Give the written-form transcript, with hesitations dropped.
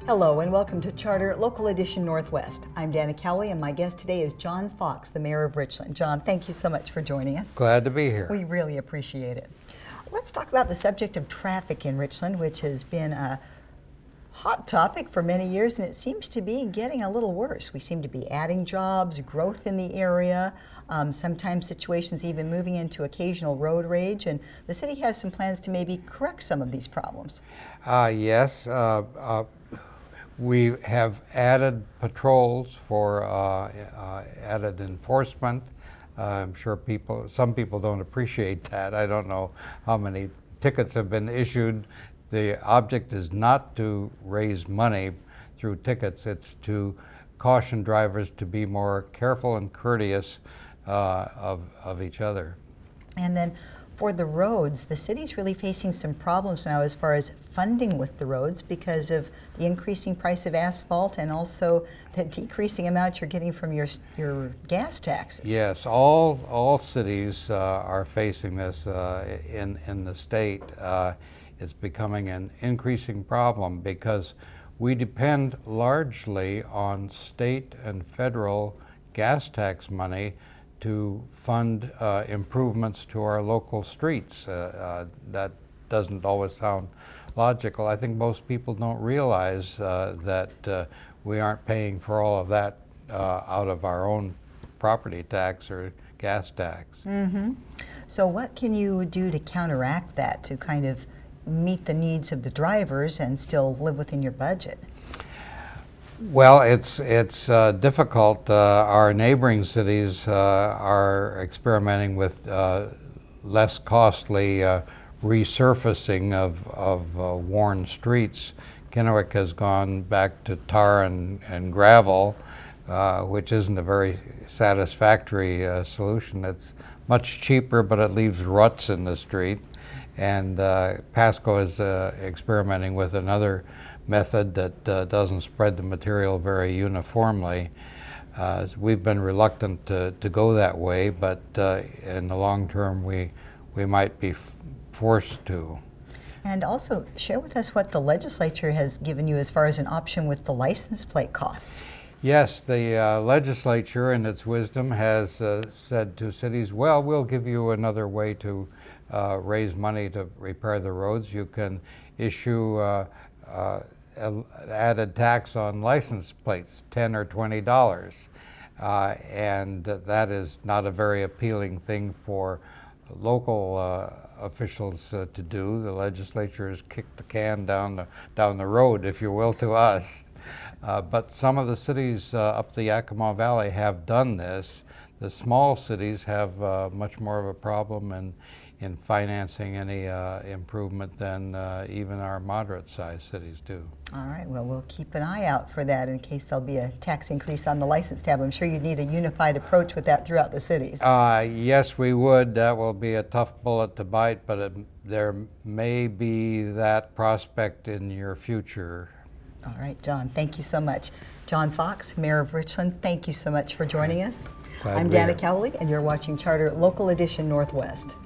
Hello and welcome to Charter Local Edition Northwest. I'm Dana Cowley and my guest today is John Fox, the mayor of Richland. John, thank you so much for joining us. Glad to be here. We really appreciate it. Let's talk about the subject of traffic in Richland, which has been a hot topic for many years, and it seems to be getting a little worse. We seem to be adding jobs, growth in the area, sometimes situations even moving into occasional road rage, and the city has some plans to maybe correct some of these problems. Yes. We have added patrols for added enforcement. I'm sure some people don't appreciate that. I don't know how many tickets have been issued. The object is not to raise money through tickets. It's to caution drivers to be more careful and courteous of each other. And then for the roads, the city's really facing some problems now as far as funding with the roads because of the increasing price of asphalt and also the decreasing amount you're getting from your gas taxes. Yes, all cities are facing this in the state. It's becoming an increasing problem because we depend largely on state and federal gas tax money to fund improvements to our local streets. That doesn't always sound logical. I think most people don't realize that we aren't paying for all of that out of our own property tax or gas tax. Mm-hmm. So what can you do to counteract that, to kind of meet the needs of the drivers and still live within your budget? Well, it's difficult. Our neighboring cities are experimenting with less costly resurfacing of worn streets. Kennewick has gone back to tar and gravel, which isn't a very satisfactory solution. It's much cheaper, but it leaves ruts in the street. And Pasco is experimenting with another method that doesn't spread the material very uniformly. We've been reluctant to go that way, but in the long term we might be forced to. And also share with us what the legislature has given you as far as an option with the license plate costs. Yes, the legislature in its wisdom has said to cities, well, we'll give you another way to raise money to repair the roads. You can issue an added tax on license plates, $10 or $20. And that is not a very appealing thing for local officials to do. The legislature has kicked the can down the road, if you will, to us. But some of the cities up the Yakima Valley have done this. The small cities have much more of a problem in financing any improvement than even our moderate-sized cities do. All right, well, we'll keep an eye out for that in case there'll be a tax increase on the license tab. I'm sure you'd need a unified approach with that throughout the cities. Yes, we would. That will be a tough bullet to bite, but there may be that prospect in your future. All right, John, thank you so much. John Fox, Mayor of Richland, thank you so much for joining us. I'm Dana Cowley, and you're watching Charter Local Edition Northwest.